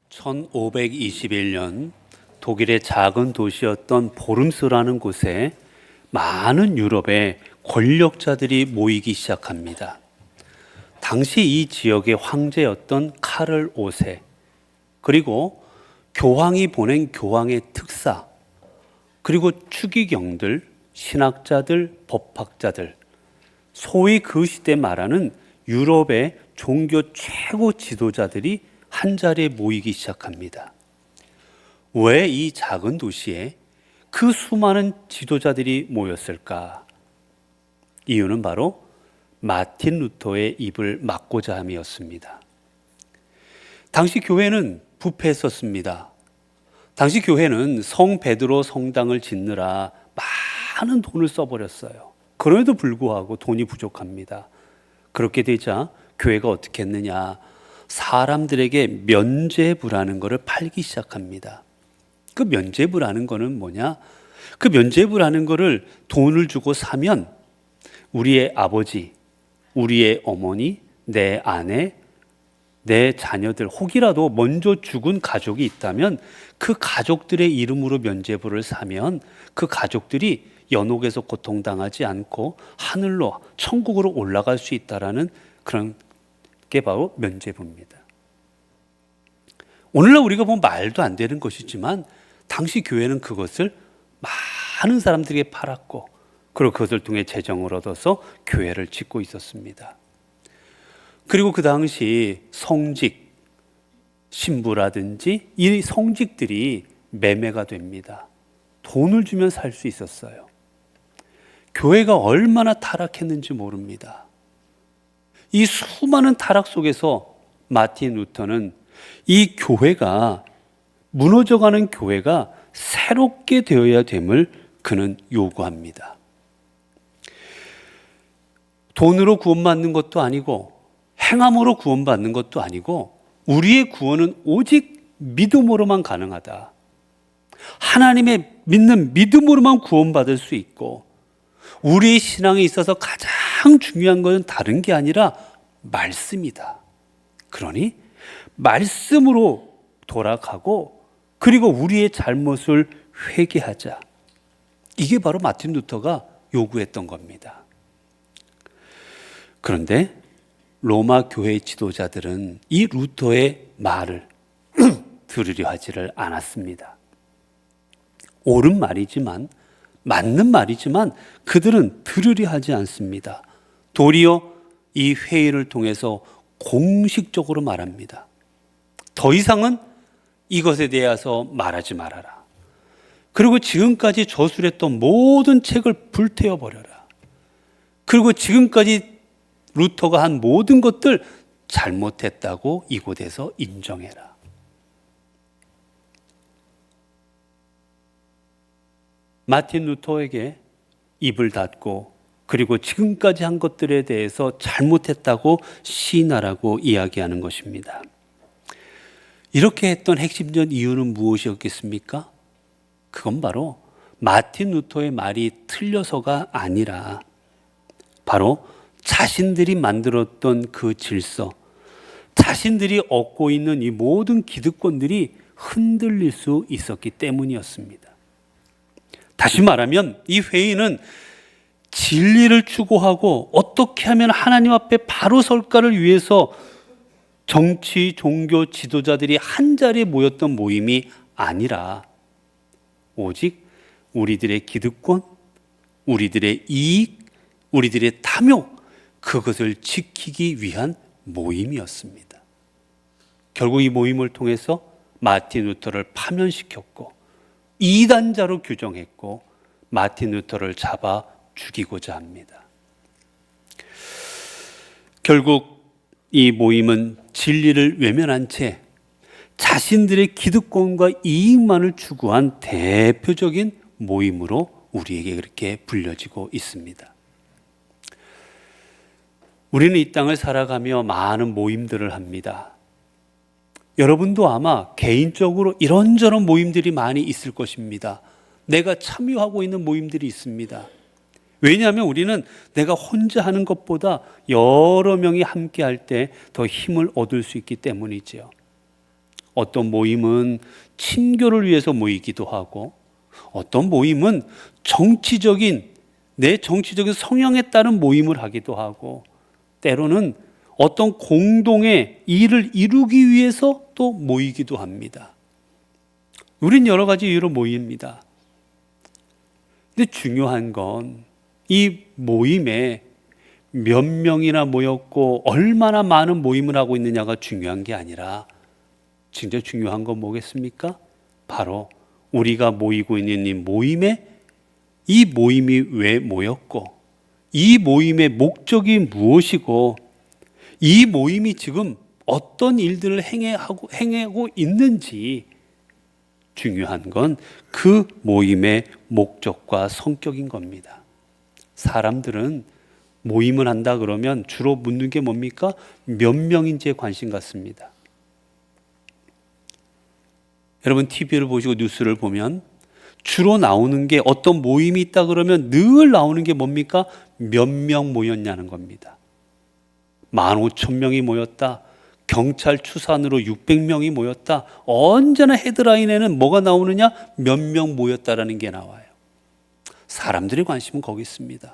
1521년 독일의 작은 도시였던 보름스라는 곳에 많은 유럽의 권력자들이 모이기 시작합니다. 당시 이 지역의 황제였던 카를 5세, 그리고 교황이 보낸 교황의 특사, 그리고 추기경들, 신학자들, 법학자들, 소위 그 시대 말하는 유럽의 종교 최고 지도자들이 한자리에 모이기 시작합니다. 왜 이 작은 도시에 그 수많은 지도자들이 모였을까? 이유는 바로 마틴 루터의 입을 막고자 함이었습니다. 당시 교회는 부패했었습니다. 당시 교회는 성 베드로 성당을 짓느라 많은 돈을 써버렸어요. 그럼에도 불구하고 돈이 부족합니다. 그렇게 되자 교회가 어떻게 했느냐? 사람들에게 면죄부라는 것을 팔기 시작합니다. 그 면죄부라는 거는 뭐냐? 그 면죄부라는 거를 돈을 주고 사면 우리의 아버지, 우리의 어머니, 내 아내, 내 자녀들, 혹이라도 먼저 죽은 가족이 있다면 그 가족들의 이름으로 면죄부를 사면 그 가족들이 연옥에서 고통당하지 않고 하늘로, 천국으로 올라갈 수 있다라는 그런 게 바로 면죄부입니다. 오늘날 우리가 보면 말도 안 되는 것이지만 당시 교회는 그것을 많은 사람들에게 팔았고, 그리고 그것을 통해 재정을 얻어서 교회를 짓고 있었습니다. 그리고 그 당시 성직, 신부라든지 이 성직들이 매매가 됩니다. 돈을 주면 살 수 있었어요. 교회가 얼마나 타락했는지 모릅니다. 이 수많은 타락 속에서 마틴 루터는 이 교회가 무너져가는 교회가 새롭게 되어야 됨을 그는 요구합니다. 돈으로 구원받는 것도 아니고 행함으로 구원받는 것도 아니고 우리의 구원은 오직 믿음으로만 가능하다. 하나님의 믿는 믿음으로만 구원받을 수 있고, 우리의 신앙에 있어서 가장 중요한 것은 다른 게 아니라 말씀이다. 그러니 말씀으로 돌아가고, 그리고 우리의 잘못을 회개하자. 이게 바로 마틴 루터가 요구했던 겁니다. 그런데 로마 교회 지도자들은 이 루터의 말을 들으려 하지를 않았습니다. 옳은 말이지만, 맞는 말이지만 그들은 들으려 하지 않습니다. 도리어 이 회의를 통해서 공식적으로 말합니다. 더 이상은 이것에 대해서 말하지 말아라. 그리고 지금까지 저술했던 모든 책을 불태워 버려라. 그리고 지금까지 루터가 한 모든 것들 잘못했다고 이곳에서 인정해라. 마틴 루터에게 입을 닫고, 그리고 지금까지 한 것들에 대해서 잘못했다고 시인하라고 이야기하는 것입니다. 이렇게 했던 핵심적 이유는 무엇이었겠습니까? 그건 바로 마틴 루터의 말이 틀려서가 아니라 바로 자신들이 만들었던 그 질서, 자신들이 얻고 있는 이 모든 기득권들이 흔들릴 수 있었기 때문이었습니다. 다시 말하면 이 회의는 진리를 추구하고 어떻게 하면 하나님 앞에 바로 설까를 위해서 정치, 종교 지도자들이 한자리에 모였던 모임이 아니라 오직 우리들의 기득권, 우리들의 이익, 우리들의 탐욕, 그것을 지키기 위한 모임이었습니다. 결국 이 모임을 통해서 마틴 루터를 파면시켰고 이단자로 규정했고 마틴 루터를 잡아 죽이고자 합니다. 결국 이 모임은 진리를 외면한 채 자신들의 기득권과 이익만을 추구한 대표적인 모임으로 우리에게 그렇게 불려지고 있습니다. 우리는 이 땅을 살아가며 많은 모임들을 합니다. 여러분도 아마 개인적으로 이런저런 모임들이 많이 있을 것입니다. 내가 참여하고 있는 모임들이 있습니다. 왜냐하면 우리는 내가 혼자 하는 것보다 여러 명이 함께 할 때 더 힘을 얻을 수 있기 때문이지요. 어떤 모임은 친교를 위해서 모이기도 하고, 어떤 모임은 내 정치적인 성향에 따른 모임을 하기도 하고, 때로는 어떤 공동의 일을 이루기 위해서 또 모이기도 합니다. 우린 여러 가지 이유로 모입니다. 근데 중요한 건 이 모임에 몇 명이나 모였고 얼마나 많은 모임을 하고 있느냐가 중요한 게 아니라, 진짜 중요한 건 뭐겠습니까? 바로 우리가 모이고 있는 이 모임이 왜 모였고, 이 모임의 목적이 무엇이고, 이 모임이 지금 어떤 일들을 행하고 있는지, 중요한 건 그 모임의 목적과 성격인 겁니다. 사람들은 모임을 한다 그러면 주로 묻는 게 뭡니까? 몇 명인지에 관심 갖습니다. 여러분, TV를 보시고 뉴스를 보면 주로 나오는 게, 어떤 모임이 있다 그러면 늘 나오는 게 뭡니까? 몇 명 모였냐는 겁니다. 15,000명이 모였다, 경찰 추산으로 600명이 모였다. 언제나 헤드라인에는 뭐가 나오느냐? 몇 명 모였다라는 게 나와요. 사람들의 관심은 거기 있습니다.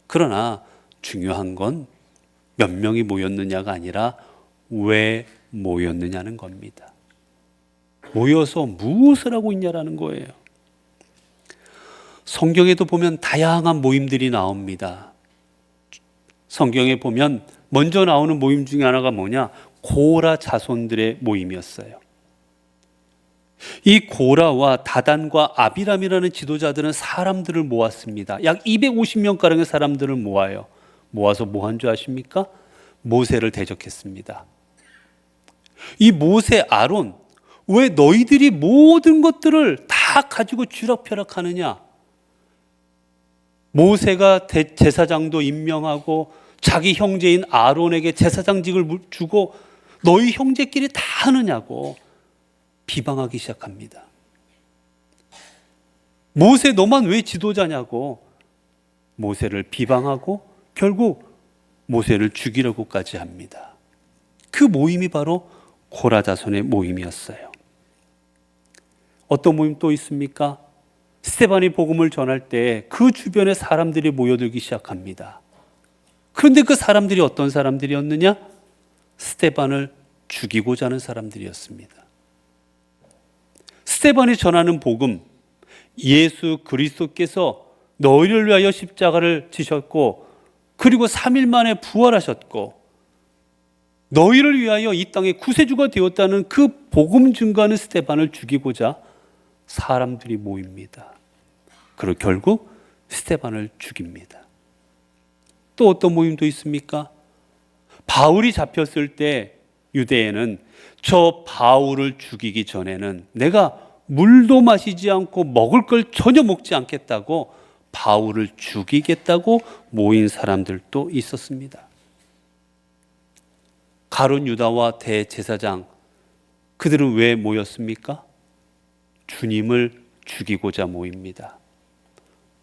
그러나 중요한 건 몇 명이 모였느냐가 아니라 왜 모였느냐는 겁니다. 모여서 무엇을 하고 있냐라는 거예요. 성경에도 보면 다양한 모임들이 나옵니다. 성경에 보면 먼저 나오는 모임 중에 하나가 뭐냐? 고라 자손들의 모임이었어요. 이 고라와 다단과 아비람이라는 지도자들은 사람들을 모았습니다. 약 250명가량의 사람들을 모아서 뭐 한 줄 아십니까? 모세를 대적했습니다. 이 모세, 아론, 왜 너희들이 모든 것들을 다 가지고 쥐락펴락하느냐? 모세가 제사장도 임명하고 자기 형제인 아론에게 제사장직을 주고 너희 형제끼리 다 하느냐고 비방하기 시작합니다. 모세, 너만 왜 지도자냐고 모세를 비방하고 결국 모세를 죽이려고까지 합니다. 그 모임이 바로 고라 자손의 모임이었어요. 어떤 모임 또 있습니까? 스데반이 복음을 전할 때 그 주변에 사람들이 모여들기 시작합니다. 그런데 그 사람들이 어떤 사람들이었느냐? 스데반을 죽이고자 하는 사람들이었습니다. 스데반이 전하는 복음, 예수 그리스도께서 너희를 위하여 십자가를 지셨고 그리고 3일 만에 부활하셨고 너희를 위하여 이 땅의 구세주가 되었다는 그 복음 증거하는 스데반을 죽이고자 사람들이 모입니다. 그리고 결국 스데반을 죽입니다. 또 어떤 모임도 있습니까? 바울이 잡혔을 때 유대에는 저 바울을 죽이기 전에는 내가 물도 마시지 않고 먹을 걸 전혀 먹지 않겠다고 바울을 죽이겠다고 모인 사람들도 있었습니다. 가룟 유다와 대제사장, 그들은 왜 모였습니까? 주님을 죽이고자 모입니다.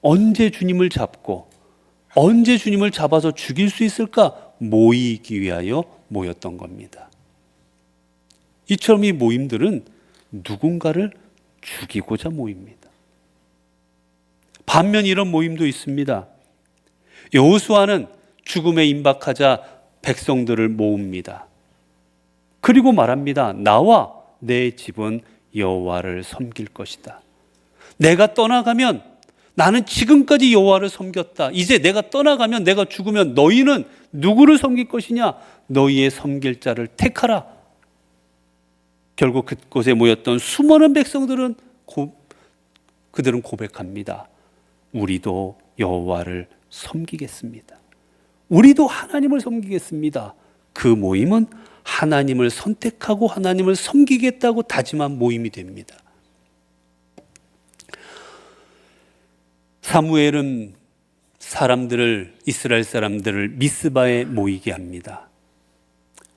언제 주님을 잡고 언제 주님을 잡아서 죽일 수 있을까 모이기 위하여 모였던 겁니다. 이처럼 이 모임들은 누군가를 죽이고자 모입니다. 반면 이런 모임도 있습니다. 여호수아는 죽음에 임박하자 백성들을 모읍니다. 그리고 말합니다. 나와 내 집은 여호와를 섬길 것이다. 내가 떠나가면 나는 지금까지 여호와를 섬겼다. 이제 내가 떠나가면, 내가 죽으면 너희는 누구를 섬길 것이냐? 너희의 섬길 자를 택하라. 결국 그곳에 모였던 수많은 백성들은 그들은 고백합니다. 우리도 여호와를 섬기겠습니다. 우리도 하나님을 섬기겠습니다. 그 모임은 하나님을 선택하고 하나님을 섬기겠다고 다짐한 모임이 됩니다. 사무엘은 이스라엘 사람들을 미스바에 모이게 합니다.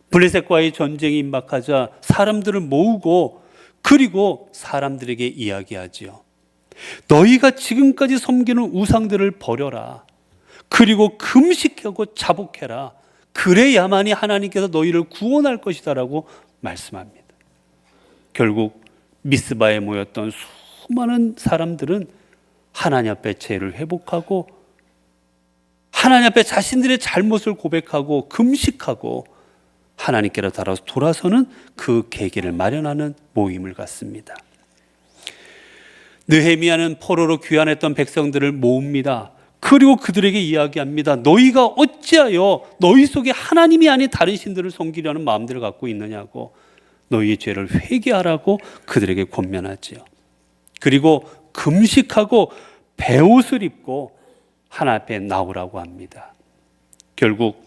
블레셋과의 전쟁이 임박하자 사람들을 모으고 그리고 사람들에게 이야기하지요. 너희가 지금까지 섬기는 우상들을 버려라. 그리고 금식하고 자복해라. 그래야만이 하나님께서 너희를 구원할 것이다 라고 말씀합니다. 결국 미스바에 모였던 수많은 사람들은 하나님 앞에 죄를 회복하고 하나님 앞에 자신들의 잘못을 고백하고 금식하고 하나님께로 돌아서는 그 계기를 마련하는 모임을 갖습니다. 느헤미야는 포로로 귀환했던 백성들을 모읍니다. 그리고 그들에게 이야기합니다. 너희가 어찌하여 너희 속에 하나님이 아닌 다른 신들을 섬기려는 마음들을 갖고 있느냐고, 너희의 죄를 회개하라고 그들에게 권면하지요. 그리고 금식하고 베옷을 입고 하나님 앞에 나오라고 합니다. 결국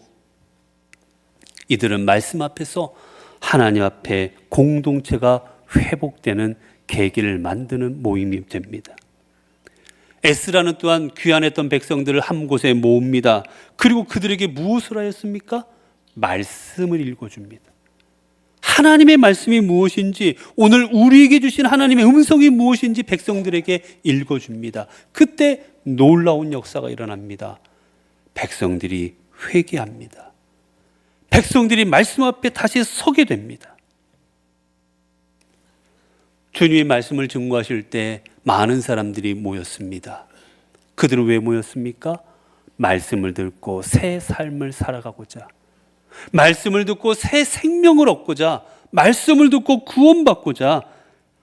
이들은 말씀 앞에서 하나님 앞에 공동체가 회복되는 계기를 만드는 모임이 됩니다. 에스라는 또한 귀환했던 백성들을 한 곳에 모읍니다. 그리고 그들에게 무엇을 하였습니까? 말씀을 읽어줍니다. 하나님의 말씀이 무엇인지, 오늘 우리에게 주신 하나님의 음성이 무엇인지 백성들에게 읽어줍니다. 그때 놀라운 역사가 일어납니다. 백성들이 회개합니다. 백성들이 말씀 앞에 다시 서게 됩니다. 주님의 말씀을 증거하실 때 많은 사람들이 모였습니다. 그들은 왜 모였습니까? 말씀을 듣고 새 삶을 살아가고자, 말씀을 듣고 새 생명을 얻고자, 말씀을 듣고 구원받고자,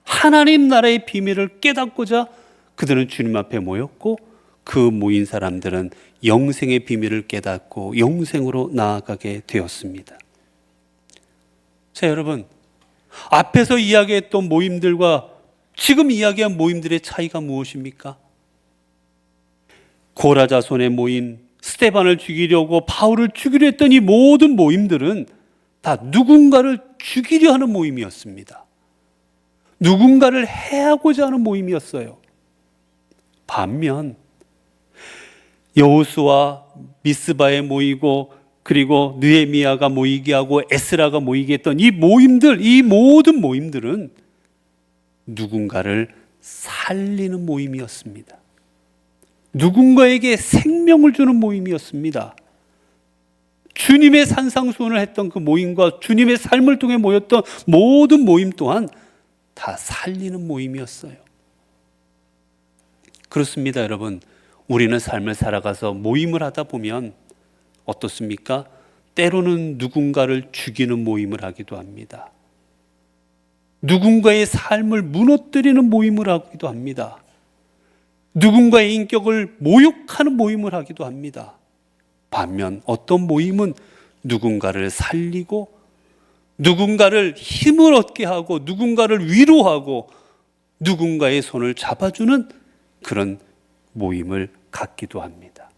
하나님 나라의 비밀을 깨닫고자 그들은 주님 앞에 모였고, 그 모인 사람들은 영생의 비밀을 깨닫고 영생으로 나아가게 되었습니다. 자, 여러분, 앞에서 이야기했던 모임들과 지금 이야기한 모임들의 차이가 무엇입니까? 고라 자손의 모임, 스데반을 죽이려고 바울을 죽이려 했던 이 모든 모임들은 다 누군가를 죽이려 하는 모임이었습니다. 누군가를 해하고자 하는 모임이었어요. 반면 여호수아 미스바에 모이고, 그리고 느헤미야가 모이게 하고 에스라가 모이게 했던 이 모임들, 이 모든 모임들은 누군가를 살리는 모임이었습니다. 누군가에게 생명을 주는 모임이었습니다. 주님의 산상수훈을 했던 그 모임과 주님의 삶을 통해 모였던 모든 모임 또한 다 살리는 모임이었어요. 그렇습니다, 여러분. 우리는 삶을 살아가서 모임을 하다 보면 어떻습니까? 때로는 누군가를 죽이는 모임을 하기도 합니다. 누군가의 삶을 무너뜨리는 모임을 하기도 합니다. 누군가의 인격을 모욕하는 모임을 하기도 합니다. 반면 어떤 모임은 누군가를 살리고, 누군가를 힘을 얻게 하고, 누군가를 위로하고, 누군가의 손을 잡아주는 그런 모임을 갖기도 합니다.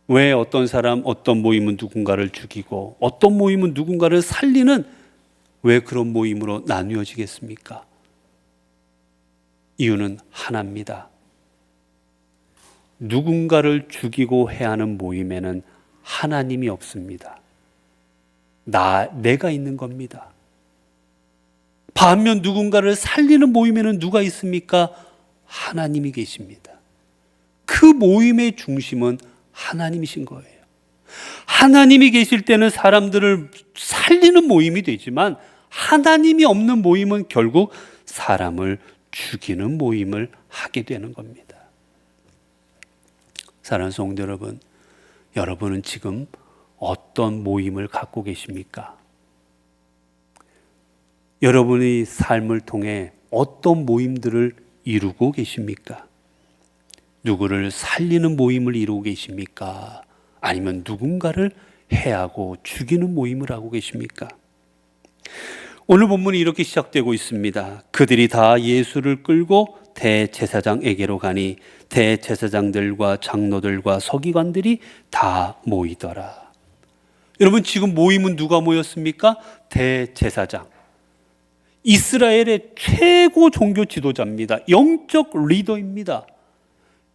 왜 어떤 사람, 어떤 모임은 누군가를 죽이고 어떤 모임은 누군가를 살리는, 왜 그런 모임으로 나뉘어지겠습니까? 이유는 하나입니다. 누군가를 죽이고 해하는 모임에는 하나님이 없습니다. 내가 있는 겁니다. 반면 누군가를 살리는 모임에는 누가 있습니까? 하나님이 계십니다. 그 모임의 중심은 하나님이신 거예요. 하나님이 계실 때는 사람들을 살리는 모임이 되지만, 하나님이 없는 모임은 결국 사람을 죽이는 모임을 하게 되는 겁니다. 사랑하는 성도 여러분, 여러분은 지금 어떤 모임을 갖고 계십니까? 여러분의 삶을 통해 어떤 모임들을 이루고 계십니까? 누구를 살리는 모임을 이루고 계십니까? 아니면 누군가를 해하고 죽이는 모임을 하고 계십니까? 오늘 본문이 이렇게 시작되고 있습니다. 그들이 다 예수를 끌고 대제사장에게로 가니 대제사장들과 장로들과 서기관들이 다 모이더라. 여러분, 지금 모임은 누가 모였습니까? 대제사장. 이스라엘의 최고 종교 지도자입니다. 영적 리더입니다.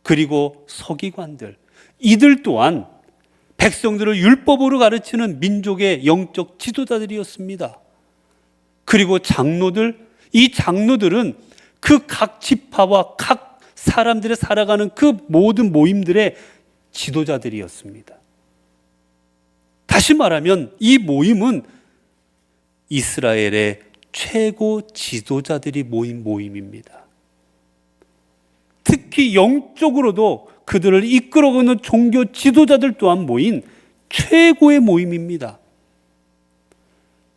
그리고 서기관들, 이들 또한 백성들을 율법으로 가르치는 민족의 영적 지도자들이었습니다. 그리고 장로들, 이 장로들은 그 각 지파와 각 사람들이 살아가는 그 모든 모임들의 지도자들이었습니다. 다시 말하면 이 모임은 이스라엘의 최고 지도자들이 모인 모임입니다. 특히 영적으로도 그들을 이끌어가는 종교 지도자들 또한 모인 최고의 모임입니다.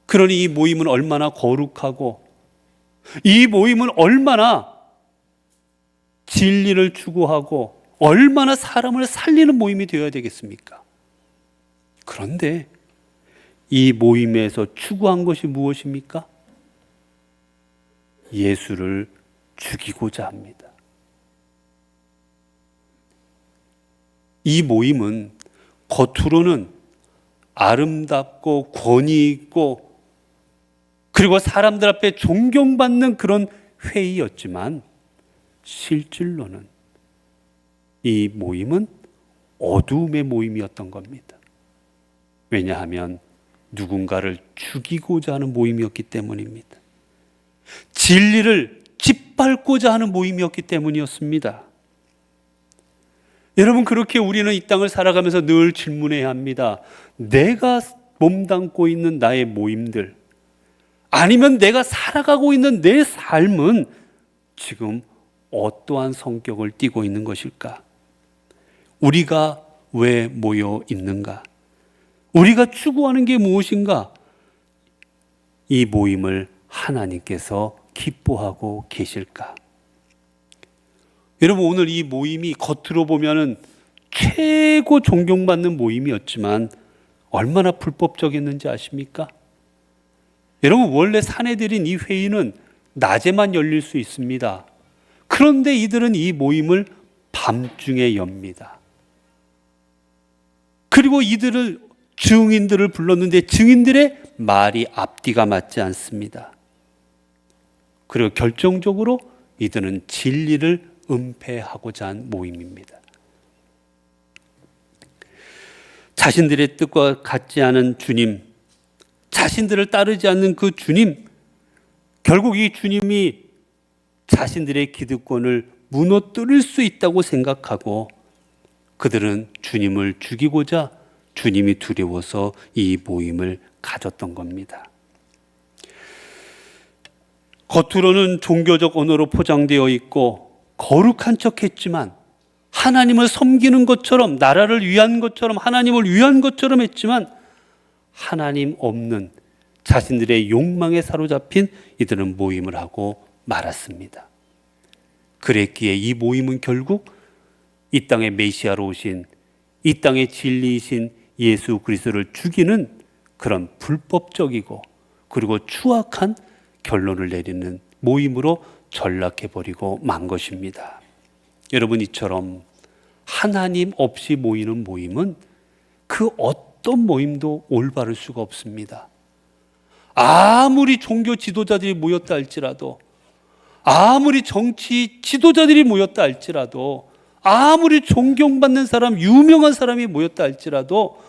그러니 이 모임은 얼마나 거룩하고 이 모임은 얼마나 진리를 추구하고 얼마나 사람을 살리는 모임이 되어야 되겠습니까? 그런데 이 모임에서 추구한 것이 무엇입니까? 예수를 죽이고자 합니다. 이 모임은 겉으로는 아름답고 권위 있고 그리고 사람들 앞에 존경받는 그런 회의였지만 실질로는 이 모임은 어두움의 모임이었던 겁니다. 왜냐하면 누군가를 죽이고자 하는 모임이었기 때문입니다. 진리를 짓밟고자 하는 모임이었기 때문이었습니다. 여러분, 그렇게 우리는 이 땅을 살아가면서 늘 질문해야 합니다. 내가 몸담고 있는 나의 모임들, 아니면 내가 살아가고 있는 내 삶은 지금 어떠한 성격을 띠고 있는 것일까? 우리가 왜 모여 있는가? 우리가 추구하는 게 무엇인가? 이 모임을 하나님께서 기뻐하고 계실까? 여러분, 오늘 이 모임이 겉으로 보면은 최고 존경받는 모임이었지만 얼마나 불법적이었는지 아십니까? 여러분, 원래 사내들인 이 회의는 낮에만 열릴 수 있습니다. 그런데 이들은 이 모임을 밤중에 엽니다. 그리고 이들을 증인들을 불렀는데 증인들의 말이 앞뒤가 맞지 않습니다. 그리고 결정적으로 이들은 진리를 은폐하고자 한 모임입니다. 자신들의 뜻과 같지 않은 주님, 자신들을 따르지 않는 그 주님, 결국 이 주님이 자신들의 기득권을 무너뜨릴 수 있다고 생각하고 그들은 주님을 죽이고자 주님이 두려워서 이 모임을 가졌던 겁니다. 겉으로는 종교적 언어로 포장되어 있고 거룩한 척했지만 하나님을 섬기는 것처럼, 나라를 위한 것처럼, 하나님을 위한 것처럼 했지만 하나님 없는 자신들의 욕망에 사로잡힌 이들은 모임을 하고 말았습니다. 그랬기에 이 모임은 결국 이 땅의 메시아로 오신, 이 땅의 진리이신 예수 그리스도를 죽이는 그런 불법적이고 그리고 추악한 결론을 내리는 모임으로 전락해버리고 만 것입니다. 여러분, 이처럼 하나님 없이 모이는 모임은 그 어떤 모임도 올바를 수가 없습니다. 아무리 종교 지도자들이 모였다 할지라도, 아무리 정치 지도자들이 모였다 할지라도, 아무리 존경받는 사람, 유명한 사람이 모였다 할지라도,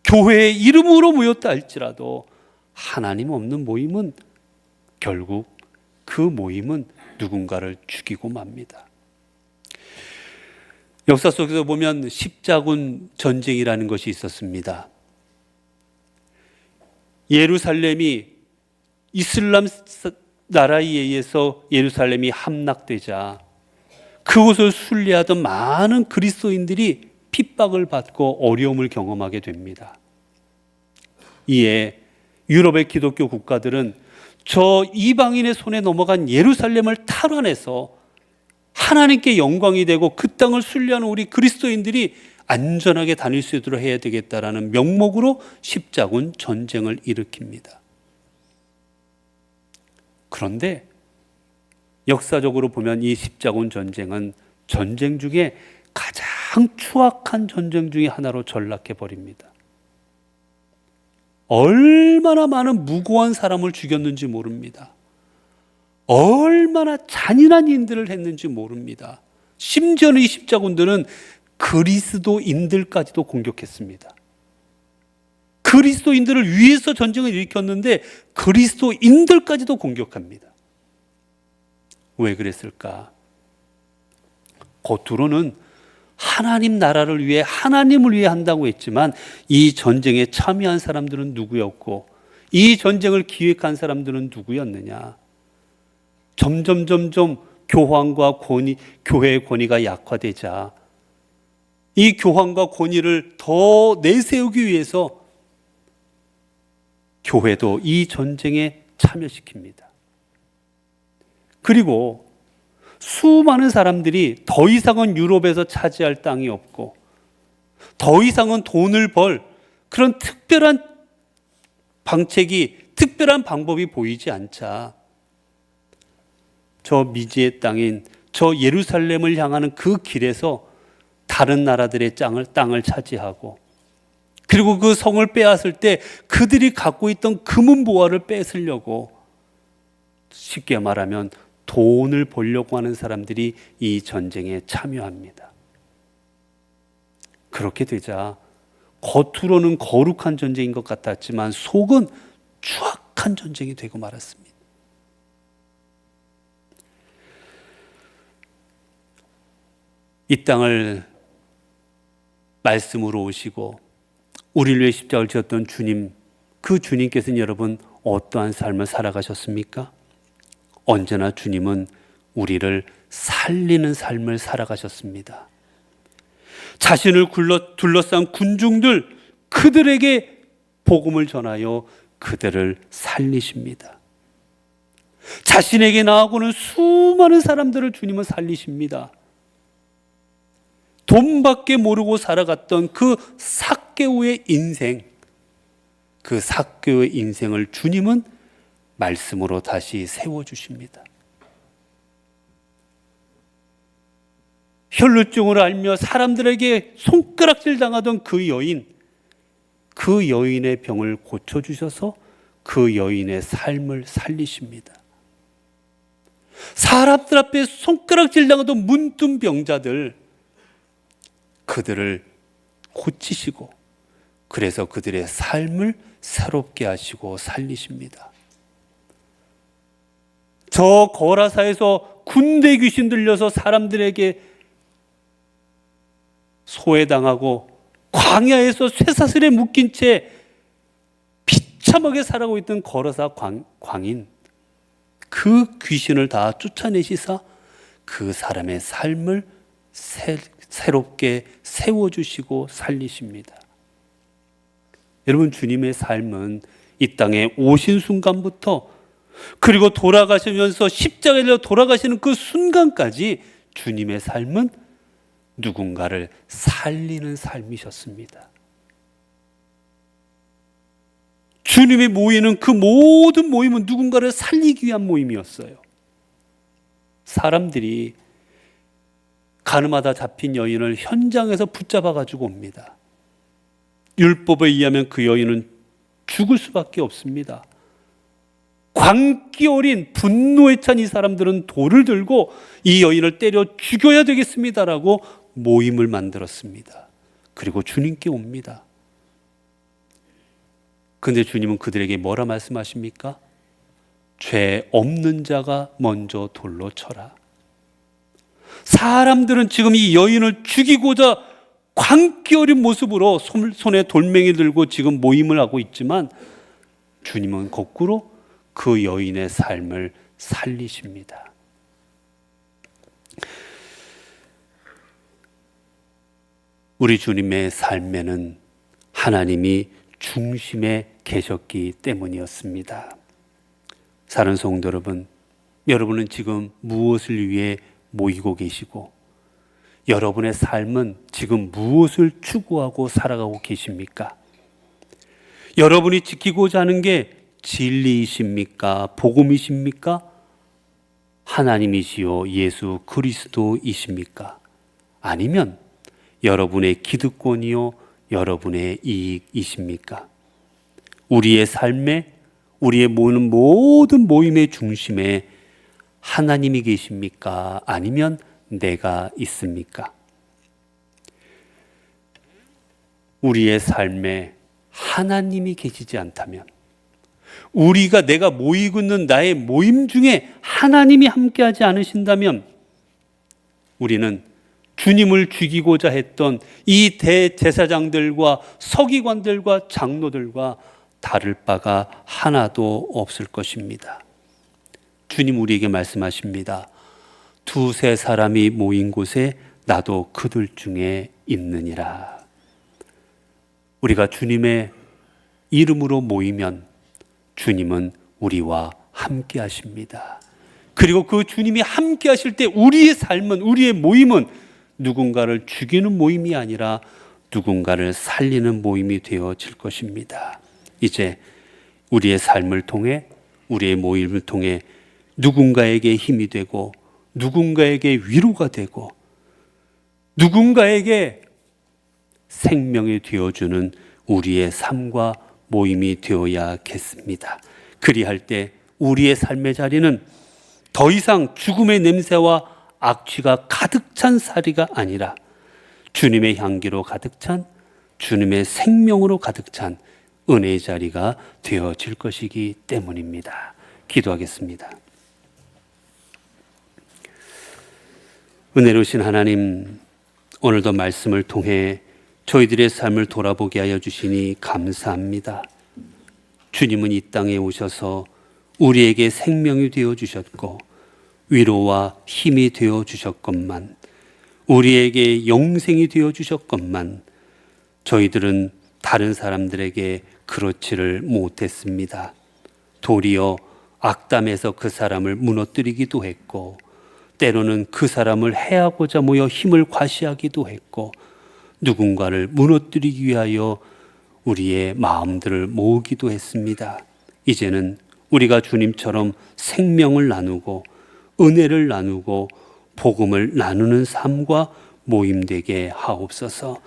교회의 이름으로 모였다 할지라도 하나님 없는 모임은 결국 그 모임은 누군가를 죽이고 맙니다. 역사 속에서 보면 십자군 전쟁이라는 것이 있었습니다. 예루살렘이 이슬람 나라에 의해서 예루살렘이 함락되자 그곳을 순례하던 많은 그리스도인들이 핍박을 받고 어려움을 경험하게 됩니다. 이에 유럽의 기독교 국가들은 저 이방인의 손에 넘어간 예루살렘을 탈환해서 하나님께 영광이 되고 그 땅을 순례하는 우리 그리스도인들이 안전하게 다닐 수 있도록 해야 되겠다라는 명목으로 십자군 전쟁을 일으킵니다. 그런데 역사적으로 보면 이 십자군 전쟁은 전쟁 중에 가장 추악한 전쟁 중에 하나로 전락해 버립니다. 얼마나 많은 무고한 사람을 죽였는지 모릅니다. 얼마나 잔인한 일들을 했는지 모릅니다. 심지어는 이 십자군들은 그리스도인들까지도 공격했습니다. 그리스도인들을 위해서 전쟁을 일으켰는데 그리스도인들까지도 공격합니다. 왜 그랬을까? 겉으로는 하나님 나라를 위해, 하나님을 위해 한다고 했지만 이 전쟁에 참여한 사람들은 누구였고 이 전쟁을 기획한 사람들은 누구였느냐? 점점 교황과 교회의 권위가 약화되자 이 교황과 권위를 더 내세우기 위해서 교회도 이 전쟁에 참여시킵니다. 그리고 수많은 사람들이 더 이상은 유럽에서 차지할 땅이 없고 더 이상은 돈을 벌 그런 특별한 방책이, 특별한 방법이 보이지 않자 저 미지의 땅인 저 예루살렘을 향하는 그 길에서 다른 나라들의 땅을 차지하고, 그리고 그 성을 빼앗을 때 그들이 갖고 있던 금은보화를 뺏으려고, 쉽게 말하면 돈을 벌려고 하는 사람들이 이 전쟁에 참여합니다. 그렇게 되자 겉으로는 거룩한 전쟁인 것 같았지만 속은 추악한 전쟁이 되고 말았습니다. 이 땅을 말씀으로 오시고 우리를 위해 십자가를 지었던 주님, 그 주님께서는 여러분 어떠한 삶을 살아가셨습니까? 언제나 주님은 우리를 살리는 삶을 살아가셨습니다. 자신을 둘러싼 군중들, 그들에게 복음을 전하여 그들을 살리십니다. 자신에게 나아오는 수많은 사람들을 주님은 살리십니다. 돈밖에 모르고 살아갔던 그 삭개오의 인생, 그 삭개오의 인생을 주님은 말씀으로 다시 세워주십니다. 혈루증을 앓며 사람들에게 손가락질 당하던 그 여인의 병을 고쳐주셔서 그 여인의 삶을 살리십니다. 사람들 앞에 손가락질 당하던 문둥 병자들, 그들을 고치시고 그래서 그들의 삶을 새롭게 하시고 살리십니다. 저 거라사에서 군대 귀신 들려서 사람들에게 소외당하고 광야에서 쇠사슬에 묶인 채 비참하게 살아가고 있던 거라사 광인, 그 귀신을 다 쫓아내시사 그 사람의 삶을 새롭게 세워주시고 살리십니다. 여러분, 주님의 삶은 이 땅에 오신 순간부터 그리고 돌아가시면서 십자가에 돌아가시는 그 순간까지 주님의 삶은 누군가를 살리는 삶이셨습니다. 주님이 모이는 그 모든 모임은 누군가를 살리기 위한 모임이었어요. 사람들이 가늠하다 잡힌 여인을 현장에서 붙잡아 가지고 옵니다. 율법에 의하면 그 여인은 죽을 수밖에 없습니다. 광기 어린 분노에 찬 이 사람들은 돌을 들고 이 여인을 때려 죽여야 되겠습니다라고 모임을 만들었습니다. 그리고 주님께 옵니다. 그런데 주님은 그들에게 뭐라 말씀하십니까? 죄 없는 자가 먼저 돌로 쳐라. 사람들은 지금 이 여인을 죽이고자 광기 어린 모습으로 손에 돌멩이 들고 지금 모임을 하고 있지만 주님은 거꾸로 그 여인의 삶을 살리십니다. 우리 주님의 삶에는 하나님이 중심에 계셨기 때문이었습니다. 사랑하는 성도 여러분, 여러분은 지금 무엇을 위해 모이고 계시고 여러분의 삶은 지금 무엇을 추구하고 살아가고 계십니까? 여러분이 지키고자 하는 게 진리이십니까? 복음이십니까? 하나님이시요 예수 그리스도이십니까? 아니면 여러분의 기득권이요 여러분의 이익이십니까? 우리의 삶에, 우리의 모든 모임의 중심에 하나님이 계십니까? 아니면 내가 있습니까? 우리의 삶에 하나님이 계시지 않다면, 내가 모이고 있는 나의 모임 중에 하나님이 함께하지 않으신다면 우리는 주님을 죽이고자 했던 이 대제사장들과 서기관들과 장로들과 다를 바가 하나도 없을 것입니다. 주님 우리에게 말씀하십니다. 두세 사람이 모인 곳에 나도 그들 중에 있느니라. 우리가 주님의 이름으로 모이면 주님은 우리와 함께 하십니다. 그리고 그 주님이 함께 하실 때 우리의 삶은, 우리의 모임은 누군가를 죽이는 모임이 아니라 누군가를 살리는 모임이 되어질 것입니다. 이제 우리의 삶을 통해, 우리의 모임을 통해 누군가에게 힘이 되고, 누군가에게 위로가 되고, 누군가에게 생명이 되어주는 우리의 삶과 모임이 되어야겠습니다. 그리할 때 우리의 삶의 자리는 더 이상 죽음의 냄새와 악취가 가득 찬 자리가 아니라 주님의 향기로 가득 찬, 주님의 생명으로 가득 찬 은혜의 자리가 되어질 것이기 때문입니다. 기도하겠습니다. 은혜로우신 하나님, 오늘도 말씀을 통해 저희들의 삶을 돌아보게 하여 주시니 감사합니다. 주님은 이 땅에 오셔서 우리에게 생명이 되어 주셨고 위로와 힘이 되어 주셨건만, 우리에게 영생이 되어 주셨건만 저희들은 다른 사람들에게 그렇지를 못했습니다. 도리어 악담해서 그 사람을 무너뜨리기도 했고, 때로는 그 사람을 해하고자 모여 힘을 과시하기도 했고, 누군가를 무너뜨리기 위하여 우리의 마음들을 모으기도 했습니다. 이제는 우리가 주님처럼 생명을 나누고 은혜를 나누고 복음을 나누는 삶과 모임되게 하옵소서.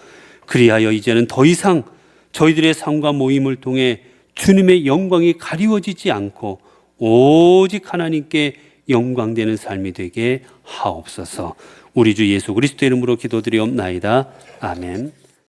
그리하여 이제는 더 이상 저희들의 삶과 모임을 통해 주님의 영광이 가리워지지 않고 오직 하나님께 영광되는 삶이 되게 하옵소서. 우리 주 예수 그리스도의 이름으로 기도드리옵나이다. 아멘.